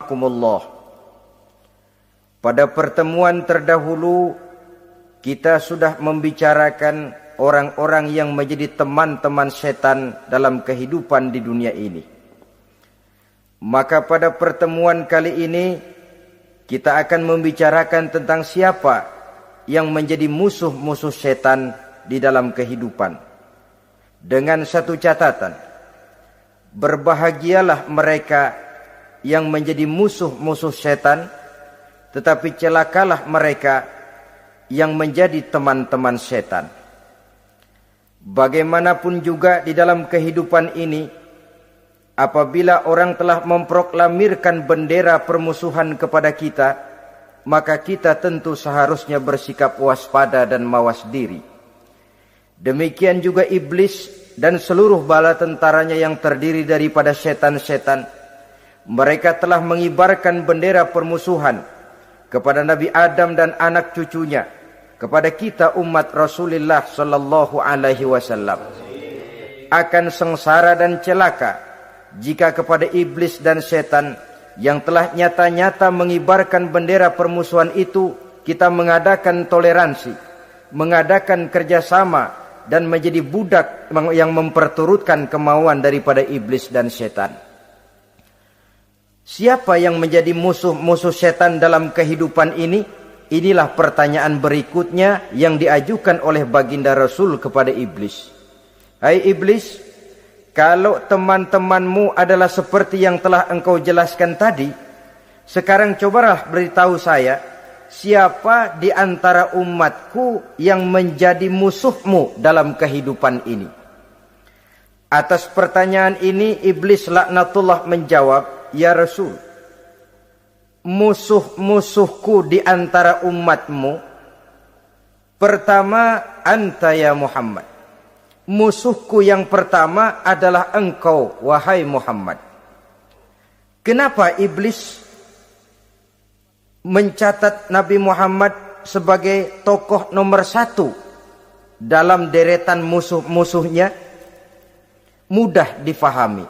rahimakumullah. Pada pertemuan terdahulu kita sudah membicarakan orang-orang yang menjadi teman-teman setan dalam kehidupan di dunia ini. Maka pada pertemuan kali ini kita akan membicarakan tentang siapa yang menjadi musuh-musuh setan di dalam kehidupan. Dengan satu catatan, berbahagialah mereka yang menjadi musuh-musuh setan, tetapi celakalah mereka yang menjadi teman-teman setan. Bagaimanapun juga di dalam kehidupan ini, apabila orang telah memproklamirkan bendera permusuhan kepada kita, maka kita tentu seharusnya bersikap waspada dan mawas diri. Demikian juga iblis dan seluruh bala tentaranya yang terdiri daripada setan-setan. Mereka telah mengibarkan bendera permusuhan kepada Nabi Adam dan anak cucunya, kepada kita umat Rasulullah sallallahu alaihi wasallam. Akan sengsara dan celaka jika kepada iblis dan setan yang telah nyata-nyata mengibarkan bendera permusuhan itu kita mengadakan toleransi, mengadakan kerjasama, dan menjadi budak yang memperturutkan kemauan daripada iblis dan setan. Siapa yang menjadi musuh-musuh setan dalam kehidupan ini? Inilah pertanyaan berikutnya yang diajukan oleh baginda Rasul kepada iblis. Hai iblis, kalau teman-temanmu adalah seperti yang telah engkau jelaskan tadi, sekarang cobalah beritahu saya, siapa di antara umatku yang menjadi musuhmu dalam kehidupan ini? Atas pertanyaan ini iblis laknatullah menjawab, ya Rasul, musuh-musuhku di antara umatmu, pertama anta ya Muhammad. Musuhku yang pertama adalah engkau, wahai Muhammad. Kenapa iblis mencatat Nabi Muhammad sebagai tokoh nomor 1 dalam deretan musuh-musuhnya? Mudah difahami.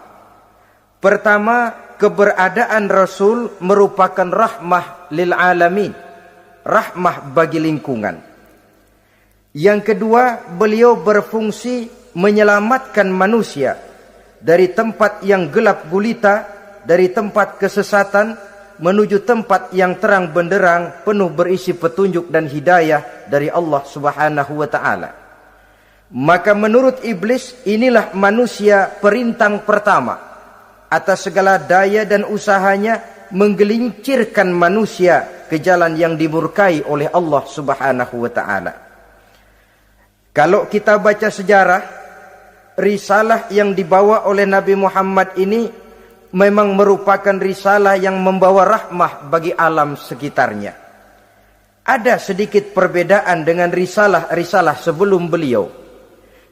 Pertama, keberadaan Rasul merupakan rahmah lil alamin, rahmah bagi lingkungan. Yang kedua, beliau berfungsi menyelamatkan manusia dari tempat yang gelap gulita, dari tempat kesesatan menuju tempat yang terang benderang penuh berisi petunjuk dan hidayah dari Allah Subhanahu wa taala. Maka menurut iblis inilah manusia perintang pertama atas segala daya dan usahanya menggelincirkan manusia ke jalan yang dimurkai oleh Allah Subhanahu wa taala. Kalau kita baca sejarah, risalah yang dibawa oleh Nabi Muhammad ini memang merupakan risalah yang membawa rahmah bagi alam sekitarnya. Ada sedikit perbedaan dengan risalah-risalah sebelum beliau.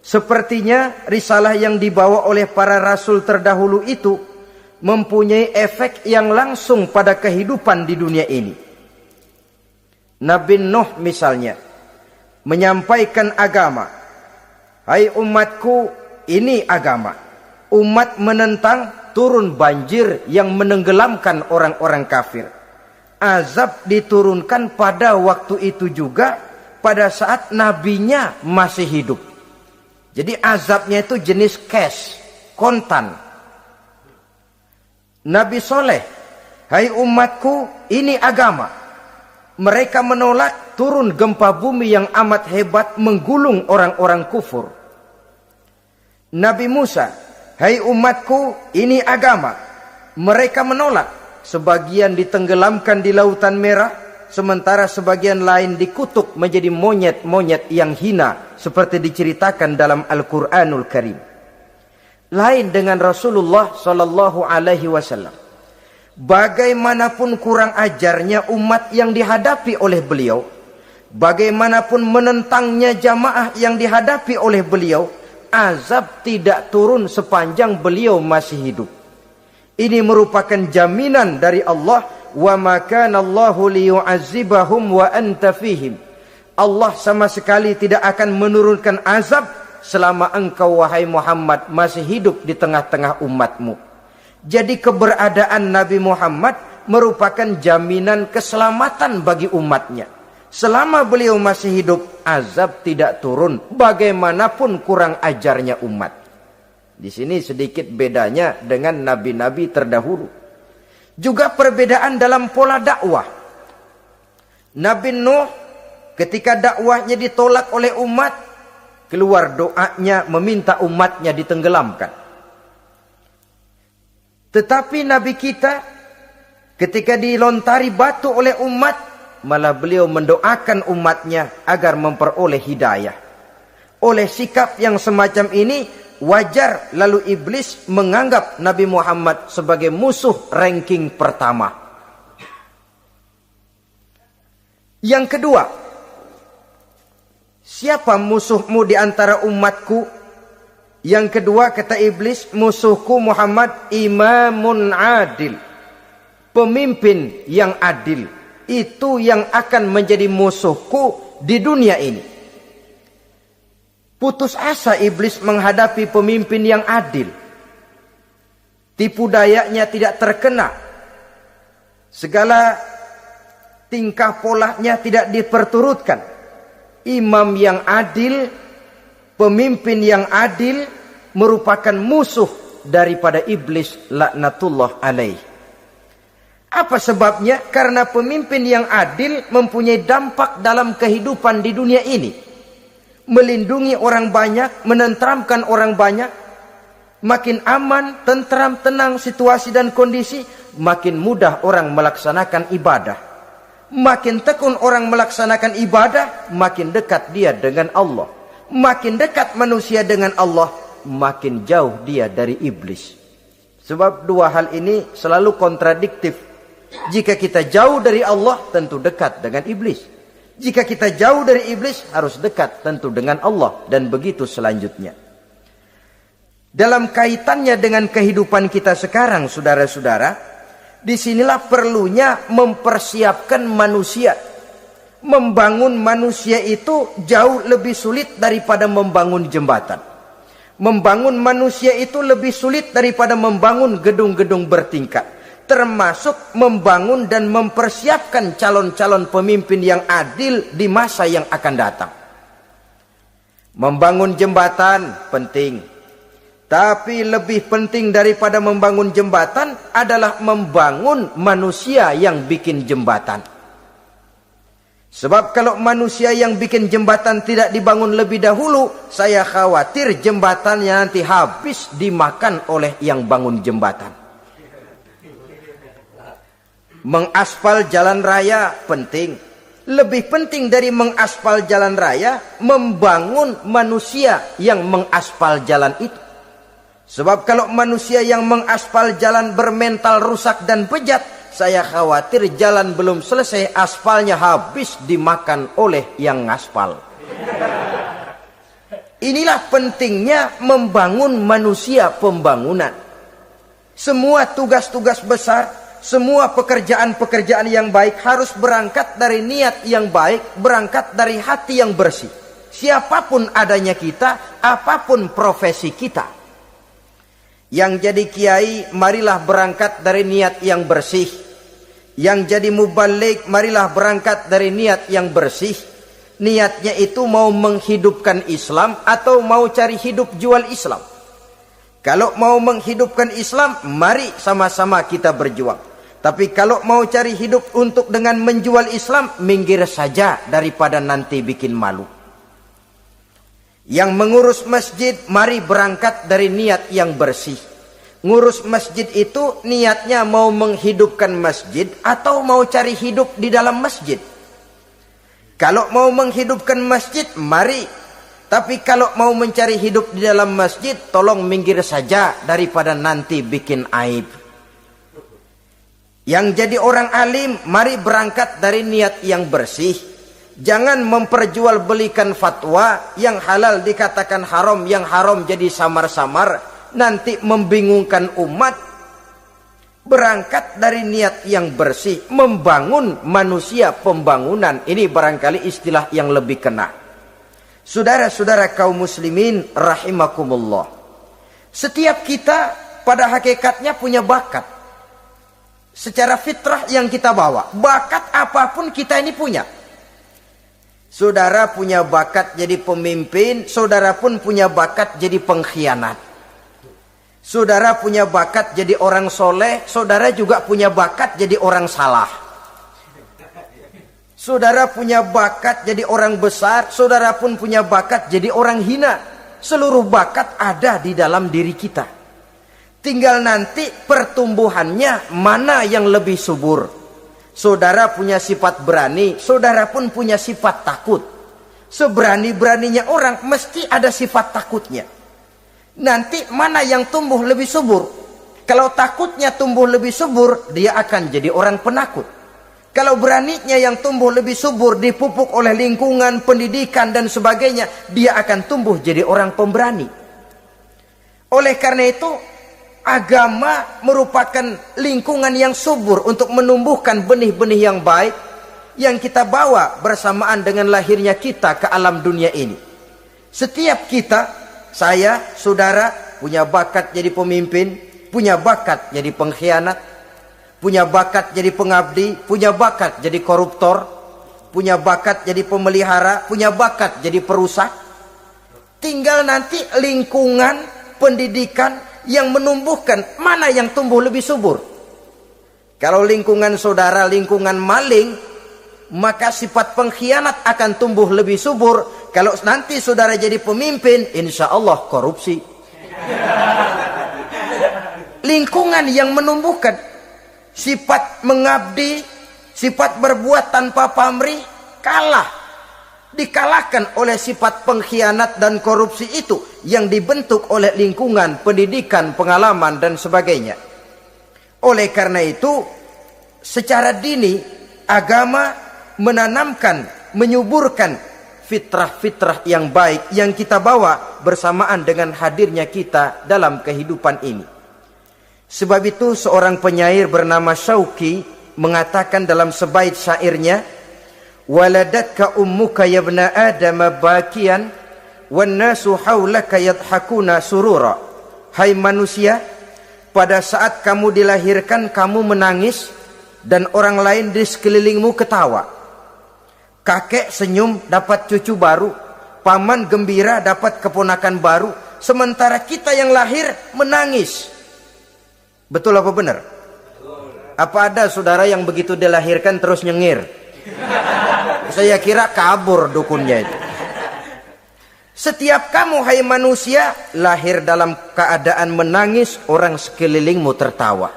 Sepertinya risalah yang dibawa oleh para rasul terdahulu itu mempunyai efek yang langsung pada kehidupan di dunia ini. Nabi Nuh misalnya menyampaikan agama. Hai umatku, ini agama. Umat menentang, turun banjir yang menenggelamkan orang-orang kafir. Azab diturunkan pada waktu itu juga pada saat nabinya masih hidup. Jadi azabnya itu jenis cash, kontan. Nabi Soleh, hai umatku, ini agama. Mereka menolak, turun gempa bumi yang amat hebat menggulung orang-orang kufur. Nabi Musa, hai umatku, ini agama. Mereka menolak. Sebagian ditenggelamkan di Lautan Merah, sementara sebagian lain dikutuk menjadi monyet-monyet yang hina, seperti diceritakan dalam Al-Quranul Karim. Lain dengan Rasulullah Sallallahu Alaihi Wasallam. Bagaimanapun kurang ajarnya umat yang dihadapi oleh beliau, bagaimanapun menentangnya jamaah yang dihadapi oleh beliau, azab tidak turun sepanjang beliau masih hidup. Ini merupakan jaminan dari Allah, wa ma kana Allahu liyu'azzibahum wa anta fihim. Allah sama sekali tidak akan menurunkan azab selama engkau wahai Muhammad masih hidup di tengah-tengah umatmu. Jadi keberadaan Nabi Muhammad merupakan jaminan keselamatan bagi umatnya. Selama beliau masih hidup, azab tidak turun bagaimanapun kurang ajarnya umat. Di sini sedikit bedanya dengan nabi-nabi terdahulu. Juga perbedaan dalam pola dakwah. Nabi Nuh ketika dakwahnya ditolak oleh umat, keluar doanya meminta umatnya ditenggelamkan. Tetapi Nabi kita ketika dilontari batu oleh umat, malah beliau mendoakan umatnya agar memperoleh hidayah. Oleh sikap yang semacam ini, wajar lalu iblis menganggap Nabi Muhammad sebagai musuh ranking pertama. Yang kedua, siapa musuhmu di antara umatku? Yang kedua kata iblis, musuhku Muhammad imamun adil. Pemimpin yang adil. Itu yang akan menjadi musuhku di dunia ini. Putus asa iblis menghadapi pemimpin yang adil. Tipu dayanya tidak terkena. Segala tingkah polanya tidak diperturutkan. Imam yang adil, pemimpin yang adil merupakan musuh daripada iblis laknatullah alaih. Apa sebabnya? Karena pemimpin yang adil mempunyai dampak dalam kehidupan di dunia ini. Melindungi orang banyak, menenteramkan orang banyak. Makin aman, tentram, tenang situasi dan kondisi, makin mudah orang melaksanakan ibadah. Makin tekun orang melaksanakan ibadah, makin dekat dia dengan Allah. Makin dekat manusia dengan Allah, makin jauh dia dari iblis. Sebab dua hal ini selalu kontradiktif. Jika kita jauh dari Allah, tentu dekat dengan iblis. Jika kita jauh dari iblis, harus dekat tentu dengan Allah. Dan begitu selanjutnya. Dalam kaitannya dengan kehidupan kita sekarang, saudara-saudara, disinilah perlunya mempersiapkan manusia. Membangun manusia itu jauh lebih sulit daripada membangun jembatan. Membangun manusia itu lebih sulit daripada membangun gedung-gedung bertingkat. Termasuk membangun dan mempersiapkan calon-calon pemimpin yang adil di masa yang akan datang. Membangun jembatan penting. Tapi lebih penting daripada membangun jembatan adalah membangun manusia yang bikin jembatan. Sebab kalau manusia yang bikin jembatan tidak dibangun lebih dahulu, saya khawatir jembatannya nanti habis dimakan oleh yang bangun jembatan. Mengaspal jalan raya penting. Lebih penting dari mengaspal jalan raya, membangun manusia yang mengaspal jalan itu. Sebab kalau manusia yang mengaspal jalan bermental rusak dan bejat, saya khawatir jalan belum selesai, aspalnya habis dimakan oleh yang ngaspal. Inilah pentingnya membangun manusia pembangunan. Semua tugas-tugas besar, semua pekerjaan-pekerjaan yang baik harus berangkat dari niat yang baik, berangkat dari hati yang bersih. Siapapun adanya kita, apapun profesi kita. Yang jadi kiai, marilah berangkat dari niat yang bersih. Yang jadi mubalik, marilah berangkat dari niat yang bersih. Niatnya itu mau menghidupkan Islam atau mau cari hidup jual Islam. Kalau mau menghidupkan Islam, mari sama-sama kita berjuang. Tapi kalau mau cari hidup untuk dengan menjual Islam, minggir saja daripada nanti bikin malu. Yang mengurus masjid, mari berangkat dari niat yang bersih. Ngurus masjid itu niatnya mau menghidupkan masjid atau mau cari hidup di dalam masjid. Kalau mau menghidupkan masjid, mari. Tapi kalau mau mencari hidup di dalam masjid, tolong minggir saja daripada nanti bikin aib. Yang jadi orang alim, mari berangkat dari niat yang bersih. Jangan memperjualbelikan fatwa, yang halal dikatakan haram, yang haram jadi samar-samar, nanti membingungkan umat. Berangkat dari niat yang bersih, membangun manusia pembangunan. Ini barangkali istilah yang lebih kena. Saudara-saudara kaum muslimin rahimakumullah. Setiap kita pada hakikatnya punya bakat. secara fitrah yang kita bawa. Bakat apapun kita ini punya. Saudara punya bakat jadi pemimpin, saudara pun punya bakat jadi pengkhianat. Saudara punya bakat jadi orang soleh, saudara juga punya bakat jadi orang salah. Saudara punya bakat jadi orang besar, saudara pun punya bakat jadi orang hina. Seluruh bakat ada di dalam diri kita. Tinggal nanti pertumbuhannya mana yang lebih subur. Saudara punya sifat berani, saudara pun punya sifat takut. Seberani-beraninya orang mesti ada sifat takutnya. Nanti mana yang tumbuh lebih subur? Kalau takutnya tumbuh lebih subur, dia akan jadi orang penakut. Kalau beraninya yang tumbuh lebih subur, dipupuk oleh lingkungan, pendidikan dan sebagainya, dia akan tumbuh jadi orang pemberani. Oleh karena itu, agama merupakan lingkungan yang subur untuk menumbuhkan benih-benih yang baik yang kita bawa bersamaan dengan lahirnya kita ke alam dunia ini. Setiap kita, saya, saudara, punya bakat jadi pemimpin, punya bakat jadi pengkhianat, punya bakat jadi pengabdi, punya bakat jadi koruptor, punya bakat jadi pemelihara, punya bakat jadi perusak. Tinggal nanti lingkungan, pendidikan yang menumbuhkan mana yang tumbuh lebih subur. Kalau lingkungan saudara lingkungan maling, maka sifat pengkhianat akan tumbuh lebih subur. Kalau nanti saudara jadi pemimpin, insya Allah korupsi. Lingkungan yang menumbuhkan sifat mengabdi, sifat berbuat tanpa pamrih, dikalahkan oleh sifat pengkhianat dan korupsi itu yang dibentuk oleh lingkungan, pendidikan, pengalaman dan sebagainya. Oleh karena itu, secara dini agama menanamkan, menyuburkan fitrah-fitrah yang baik yang kita bawa bersamaan dengan hadirnya kita dalam kehidupan ini. Sebab itu seorang penyair bernama Syauqi mengatakan dalam sebaik syairnya, waladatka ummuka ya ibna adam bakian wan nasu haulaka yadhakuna surura. Hai manusia, pada saat kamu dilahirkan kamu menangis dan orang lain di sekelilingmu ketawa. Kakek senyum dapat cucu baru, paman gembira dapat keponakan baru, sementara kita yang lahir menangis. Betul apa benar? Apa ada saudara yang begitu dilahirkan terus nyengir? Saya kira kabur dukunnya itu. Setiap kamu hai manusia lahir dalam keadaan menangis, orang sekelilingmu tertawa.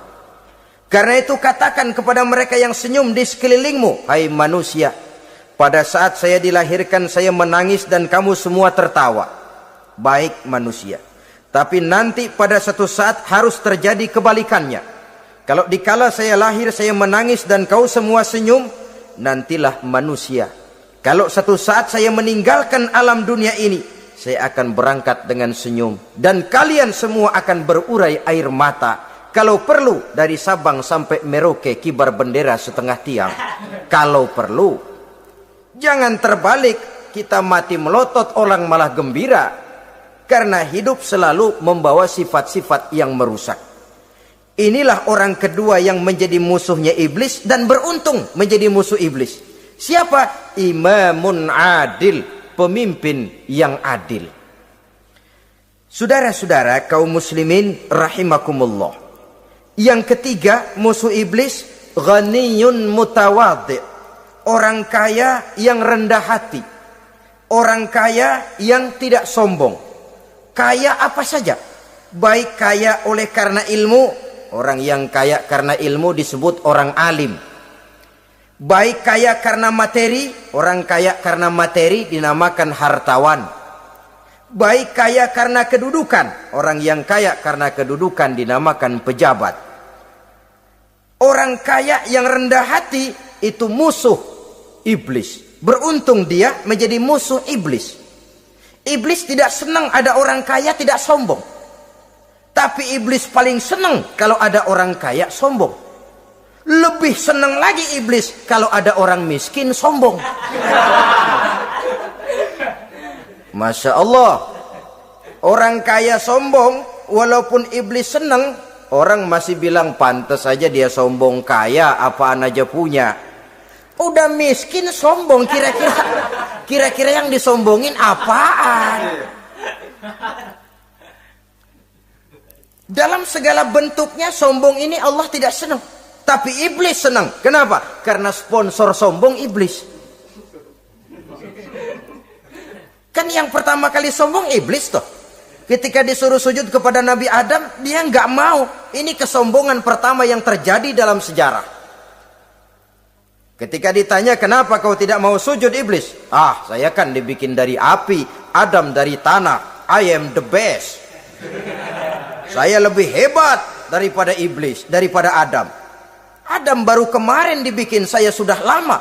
Karena itu katakan kepada mereka yang senyum di sekelilingmu, hai manusia, pada saat saya dilahirkan saya menangis dan kamu semua tertawa. Baik manusia. Tapi nanti pada satu saat harus terjadi kebalikannya. Kalau dikala saya lahir saya menangis dan kau semua senyum, nantilah manusia. Kalau satu saat saya meninggalkan alam dunia ini, saya akan berangkat dengan senyum. Dan kalian semua akan berurai air mata. Kalau perlu dari Sabang sampai Merauke kibar bendera setengah tiang. Kalau perlu. Jangan terbalik, kita mati melotot orang malah gembira. Karena hidup selalu membawa sifat-sifat yang merusak. Inilah orang kedua yang menjadi musuhnya iblis dan beruntung menjadi musuh iblis. Siapa? Imamun adil, pemimpin yang adil. Saudara-saudara kaum muslimin rahimakumullah. Yang ketiga musuh iblis, ghaniyun mutawadhi, orang kaya yang rendah hati, orang kaya yang tidak sombong. Kaya apa saja, baik kaya oleh karena ilmu, orang yang kaya karena ilmu disebut orang alim. Baik kaya karena materi, orang kaya karena materi dinamakan hartawan. Baik kaya karena kedudukan, orang yang kaya karena kedudukan dinamakan pejabat. Orang kaya yang rendah hati itu musuh iblis. Beruntung dia menjadi musuh iblis. Iblis tidak senang ada orang kaya tidak sombong. Tapi iblis paling senang kalau ada orang kaya sombong. Lebih senang lagi iblis kalau ada orang miskin sombong. Masya Allah. Orang kaya sombong, walaupun iblis senang, Orang masih bilang pantas saja dia sombong kaya, apaan aja punya. Udah miskin sombong, kira-kira yang disombongin apaan? Dalam segala bentuknya sombong ini Allah tidak senang. Tapi iblis senang. Kenapa? Karena sponsor sombong iblis. Kan yang pertama kali sombong iblis toh. Ketika disuruh sujud kepada Nabi Adam, dia nggak mau. Ini kesombongan pertama yang terjadi dalam sejarah. Ketika ditanya, kenapa kau tidak mau sujud iblis? Ah, saya kan dibikin dari api, Adam dari tanah. I am the best. Saya lebih hebat daripada iblis, daripada Adam. Adam baru kemarin dibikin, saya sudah lama.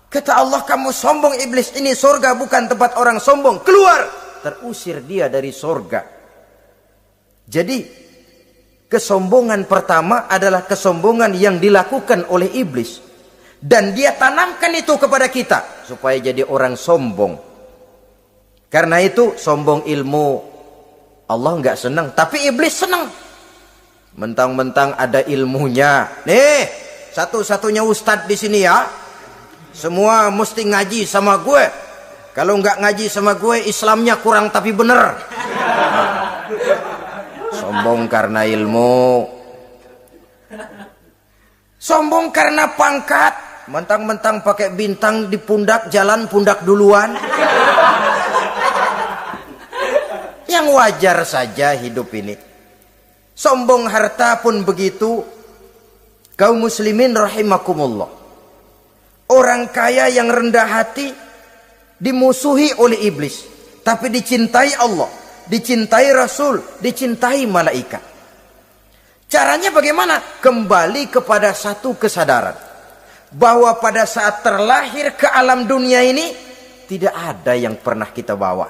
Kata Allah, kamu sombong iblis, ini surga bukan tempat orang sombong. Keluar! Terusir dia dari surga. Jadi, kesombongan pertama adalah kesombongan yang dilakukan oleh iblis. Dan dia tanamkan itu kepada kita, supaya jadi orang sombong. Karena itu, sombong ilmu, Allah nggak senang, tapi iblis senang. Mentang-mentang ada ilmunya. Nih, satu-satunya ustadz di sini ya. Semua mesti ngaji sama gue. Kalau nggak ngaji sama gue, Islamnya kurang tapi bener. Sombong karena ilmu. Sombong karena pangkat. Mentang-mentang pakai bintang di pundak, jalan pundak duluan. Yang wajar saja hidup ini. Sombong harta pun begitu. Kaum muslimin rahimakumullah. Orang kaya yang rendah hati dimusuhi oleh iblis, tapi dicintai Allah, dicintai Rasul, dicintai malaikat. Caranya bagaimana? Kembali kepada satu kesadaran bahwa pada saat terlahir ke alam dunia ini tidak ada yang pernah kita bawa.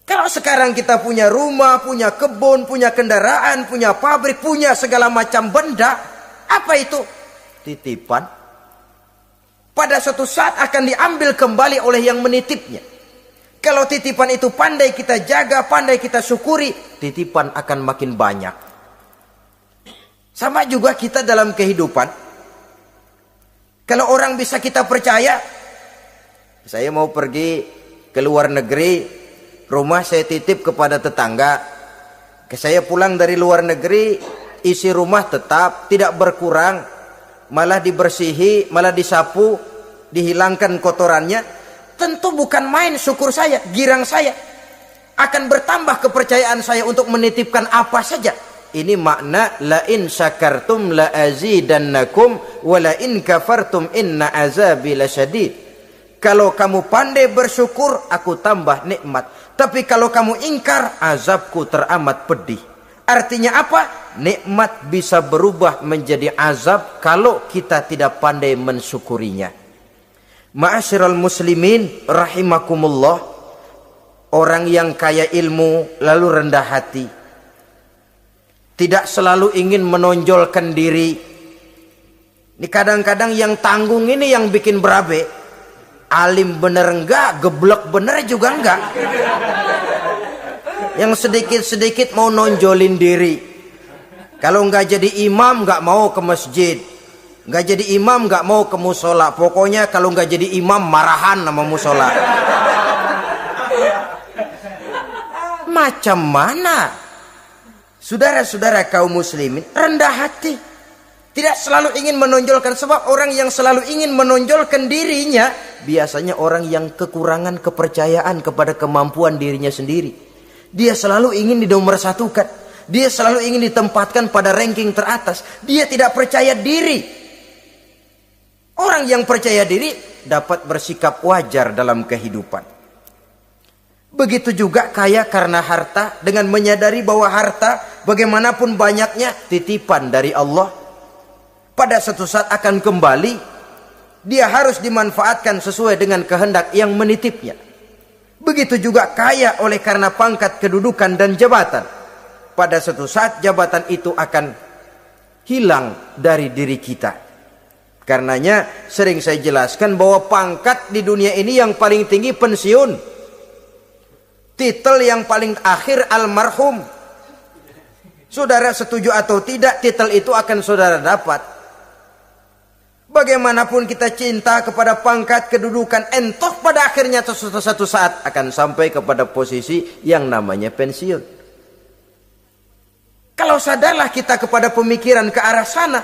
Kalau sekarang kita punya rumah, punya kebun, punya kendaraan, punya pabrik, punya segala macam benda, apa itu? Titipan. Pada suatu saat akan diambil kembali oleh yang menitipnya. Kalau titipan itu pandai kita jaga, pandai kita syukuri, titipan akan makin banyak. Sama juga kita dalam kehidupan. Kalau orang bisa kita percaya, saya mau pergi ke luar negeri, rumah saya titip kepada tetangga. Saya pulang dari luar negeri, isi rumah tetap, tidak berkurang. Malah dibersihi, malah disapu, dihilangkan kotorannya. Tentu bukan main syukur saya, girang saya. Akan bertambah kepercayaan saya untuk menitipkan apa saja. Ini makna la in syakartum la azidannakum wa la in kafartum inna azabi lasyadid. Kalau kamu pandai bersyukur, aku tambah nikmat. Tapi kalau kamu ingkar, azabku teramat pedih. Artinya apa? Nikmat bisa berubah menjadi azab kalau kita tidak pandai mensyukurinya. Ma'asyiral muslimin rahimakumullah, orang yang kaya ilmu lalu rendah hati, tidak selalu ingin menonjolkan diri. Ini kadang-kadang yang tanggung ini yang bikin berabe. Alim bener enggak, geblek bener juga enggak. Yang sedikit-sedikit mau nonjolin diri. Kalau enggak jadi imam enggak mau ke masjid. Enggak jadi imam enggak mau ke musola. Pokoknya kalau enggak jadi imam marahan sama musola. Macam mana? Saudara-saudara kaum muslimin, rendah hati. Tidak selalu ingin menonjolkan, sebab orang yang selalu ingin menonjolkan dirinya biasanya orang yang kekurangan kepercayaan kepada kemampuan dirinya sendiri. Dia selalu ingin dinomorsatukan. Dia selalu ingin ditempatkan pada ranking teratas. Dia tidak percaya diri. Orang yang percaya diri dapat bersikap wajar dalam kehidupan. Begitu juga kaya karena harta, dengan menyadari bahwa harta bagaimanapun banyaknya titipan dari Allah. Pada suatu saat akan kembali, dia harus dimanfaatkan sesuai dengan kehendak yang menitipnya. Begitu juga kaya oleh karena pangkat, kedudukan dan jabatan. Pada suatu saat jabatan itu akan hilang dari diri kita. Karenanya sering saya jelaskan bahwa pangkat di dunia ini yang paling tinggi pensiun. Titel yang paling akhir almarhum. Saudara setuju atau tidak, titel itu akan saudara dapat. Bagaimanapun kita cinta kepada pangkat, kedudukan, entah pada akhirnya satu saat akan sampai kepada posisi yang namanya pensiun. Kalau sadarlah kita kepada pemikiran ke arah sana,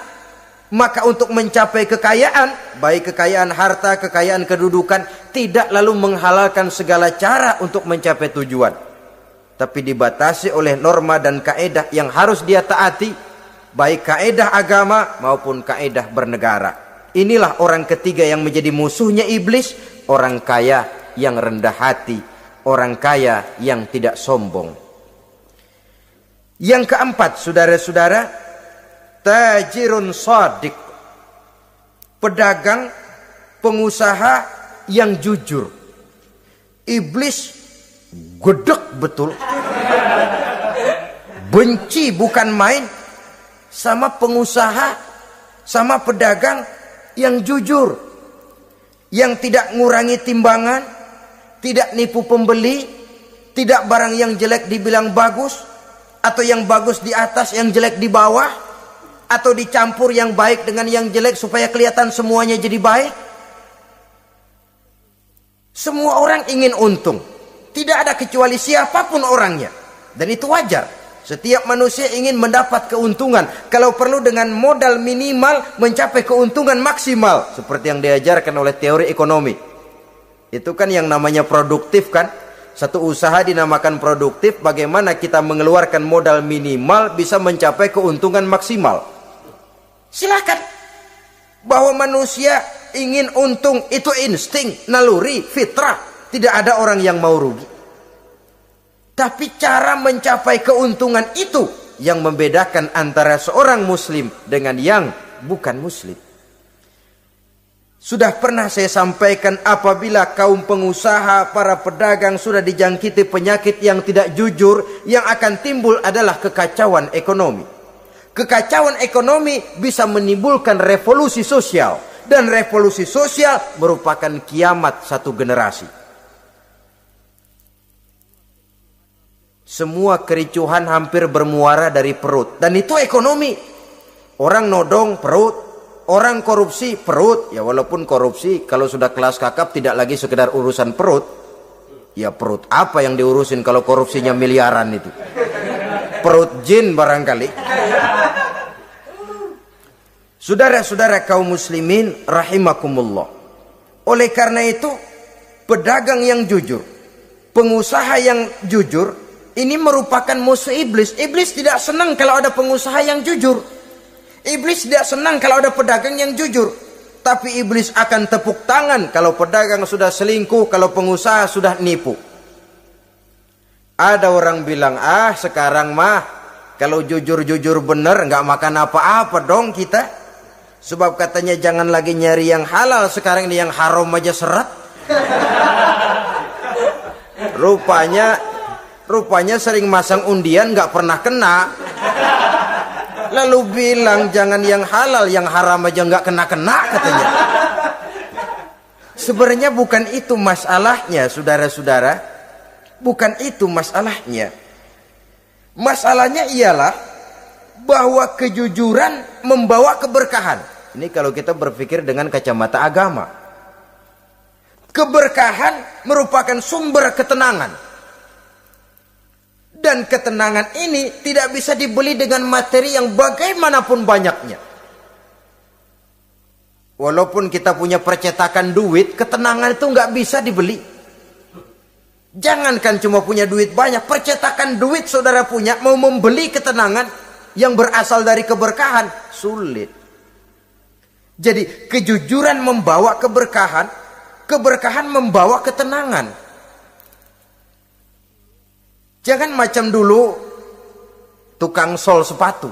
maka untuk mencapai kekayaan, baik kekayaan harta, kekayaan kedudukan, tidak lalu menghalalkan segala cara untuk mencapai tujuan, tapi dibatasi oleh norma dan kaedah yang harus dia taati, baik kaedah agama maupun kaedah bernegara. Inilah orang ketiga yang menjadi musuhnya iblis, orang kaya yang rendah hati, orang kaya yang tidak sombong. Yang keempat, saudara-saudara, tajirun shadiq, pedagang, pengusaha yang jujur. Iblis gedek betul, benci bukan main sama pengusaha, sama pedagang yang jujur, yang tidak ngurangi timbangan, tidak nipu pembeli, tidak barang yang jelek dibilang bagus, atau yang bagus di atas yang jelek di bawah, atau dicampur yang baik dengan yang jelek supaya kelihatan semuanya jadi baik. Semua orang ingin untung, tidak ada kecuali siapapun orangnya, dan itu wajar. Setiap manusia ingin mendapat keuntungan, kalau perlu dengan modal minimal mencapai keuntungan maksimal, seperti yang diajarkan oleh teori ekonomi. Itu kan yang namanya produktif kan? Satu usaha dinamakan produktif, bagaimana kita mengeluarkan modal minimal bisa mencapai keuntungan maksimal. Silakan. Bahwa manusia ingin untung itu insting, naluri, fitrah. Tidak ada orang yang mau rugi. Tapi cara mencapai keuntungan itu yang membedakan antara seorang muslim dengan yang bukan muslim. Sudah pernah saya sampaikan, apabila kaum pengusaha, para pedagang sudah dijangkiti penyakit yang tidak jujur, yang akan timbul adalah kekacauan ekonomi. Kekacauan ekonomi bisa menimbulkan revolusi sosial, dan revolusi sosial merupakan kiamat satu generasi. Semua kericuhan hampir bermuara dari perut, dan itu ekonomi. Orang nodong perut, orang korupsi perut. Ya walaupun korupsi kalau sudah kelas kakap tidak lagi sekedar urusan perut. Ya perut apa yang diurusin kalau korupsinya miliaran itu? Perut jin barangkali. Saudara-saudara kaum muslimin rahimakumullah. Oleh karena itu, pedagang yang jujur, pengusaha yang jujur, ini merupakan musuh iblis. Iblis tidak senang kalau ada pengusaha yang jujur. Iblis tidak senang kalau ada pedagang yang jujur. Tapi iblis akan tepuk tangan kalau pedagang sudah selingkuh, kalau pengusaha sudah nipu. Ada orang bilang, sekarang mah kalau jujur-jujur bener nggak makan apa-apa dong kita. Sebab katanya jangan lagi nyari yang halal, sekarang ini yang haram aja seret. Rupanya sering masang undian nggak pernah kena. Lalu bilang jangan yang halal, yang haram aja nggak kena-kena katanya. Sebenarnya bukan itu masalahnya, saudara-saudara. Bukan itu masalahnya. Masalahnya ialah bahwa kejujuran membawa keberkahan. Ini kalau kita berpikir dengan kacamata agama. Keberkahan merupakan sumber ketenangan. Dan ketenangan ini tidak bisa dibeli dengan materi yang bagaimanapun banyaknya. Walaupun kita punya percetakan duit, ketenangan itu nggak bisa dibeli. Jangankan cuma punya duit banyak, percetakan duit saudara punya, mau membeli ketenangan yang berasal dari keberkahan, sulit. Jadi kejujuran membawa keberkahan, keberkahan membawa ketenangan. Jangan macam dulu tukang sol sepatu.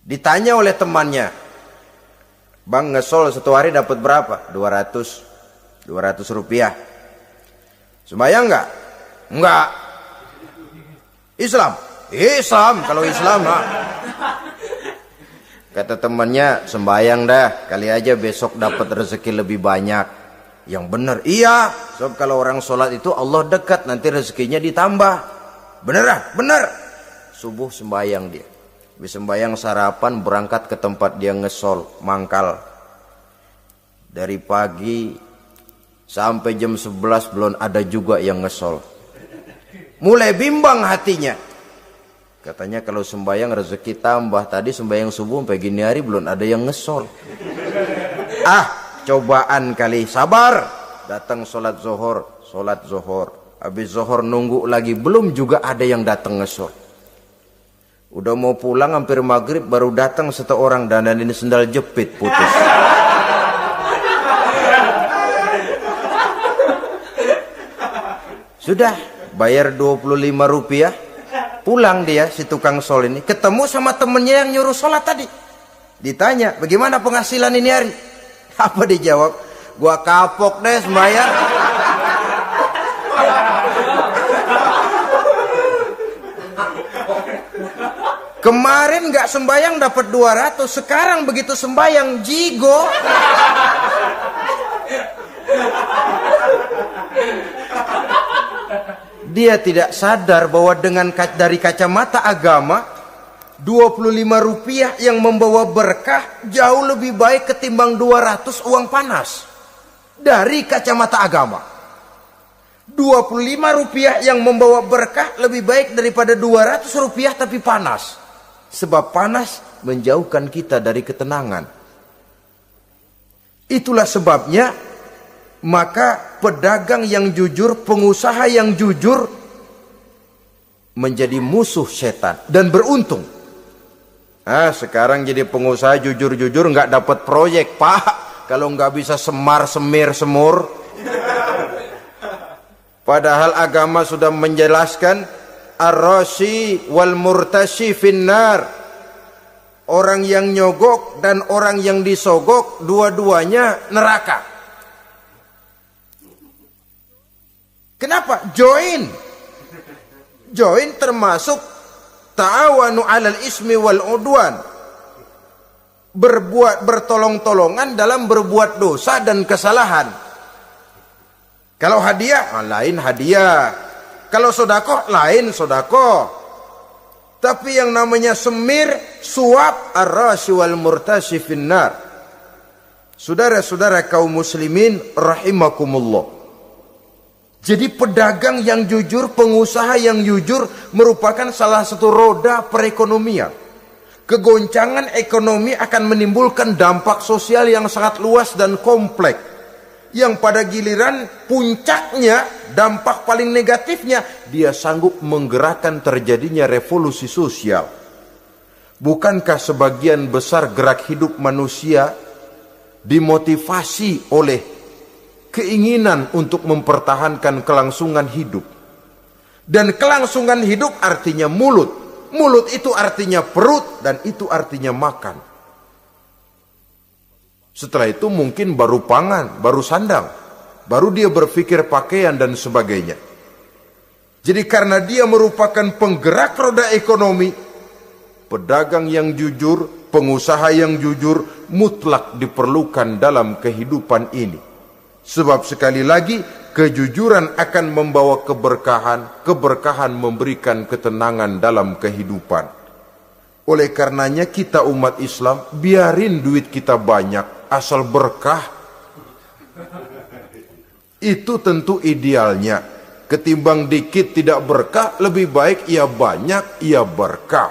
Ditanya oleh temannya, "Bang, ngesol satu hari dapat berapa?" 200 rupiah. Sembayang enggak? Enggak. Islam? Islam, kalau Islam mah. Kata temannya, sembayang dah, kali aja besok dapat rezeki lebih banyak. Yang benar, iya. Sebab kalau orang sholat itu Allah dekat, nanti rezekinya ditambah. Beneran? Bener. subuh sembahyang dia. Habis sembahyang sarapan berangkat ke tempat dia ngesol, mangkal. Dari pagi sampai jam 11 belum ada juga yang ngesol. Mulai bimbang hatinya. Katanya kalau sembahyang rezeki tambah. Tadi sembahyang subuh sampai gini hari belum ada yang ngesol. Cobaan kali, sabar. Datang sholat zohor. Habis zohor nunggu lagi, belum juga ada yang datang ngesol. Udah mau pulang hampir maghrib baru datang satu orang, dan ini sendal jepit putus. Sudah bayar 25 rupiah, pulang dia si tukang sol ini, ketemu sama temennya yang nyuruh sholat tadi. Ditanya, bagaimana penghasilan ini hari? Apa dijawab? Gua kapok deh sembahyang. Kemarin nggak sembayang dapat 200, sekarang begitu sembayang jigo. Dia tidak sadar bahwa dengan dari kacamata agama 25 rupiah yang membawa berkah jauh lebih baik ketimbang 200 uang panas. Dari kacamata agama 25 rupiah yang membawa berkah lebih baik daripada 200 rupiah tapi panas. Sebab panas menjauhkan kita dari ketenangan. Itulah sebabnya maka pedagang yang jujur, pengusaha yang jujur menjadi musuh setan dan beruntung. Sekarang jadi pengusaha jujur-jujur nggak dapat proyek, Pak. Kalau nggak bisa semir semur. Padahal agama sudah menjelaskan ar-rashi wal murtashi finnar. Orang yang nyogok dan orang yang disogok dua-duanya neraka. Kenapa? Join termasuk ta'awanu 'alal ismi wal udwan. Bertolong-tolongan dalam berbuat dosa dan kesalahan. Kalau hadiah, lain hadiah. Kalau sedekah, lain sedekah. Tapi yang namanya semir, suap, ar-rashi wal murtashi finnar. Saudara-saudara kaum muslimin rahimakumullah. Jadi pedagang yang jujur, pengusaha yang jujur merupakan salah satu roda perekonomian. Kegoncangan ekonomi akan menimbulkan dampak sosial yang sangat luas dan kompleks. Yang pada giliran puncaknya, dampak paling negatifnya, dia sanggup menggerakkan terjadinya revolusi sosial. Bukankah sebagian besar gerak hidup manusia dimotivasi oleh keinginan untuk mempertahankan kelangsungan hidup? Dan kelangsungan hidup artinya mulut. Mulut itu artinya perut dan itu artinya makan. Setelah itu mungkin baru pangan, baru sandang, baru dia berpikir pakaian dan sebagainya. Jadi karena dia merupakan penggerak roda ekonomi, pedagang yang jujur, pengusaha yang jujur mutlak diperlukan dalam kehidupan ini. Sebab sekali lagi kejujuran akan membawa keberkahan, keberkahan memberikan ketenangan dalam kehidupan. Oleh karenanya kita umat Islam biarin duit kita banyak asal berkah. Itu tentu idealnya. Ketimbang dikit tidak berkah, lebih baik ia banyak ia berkah.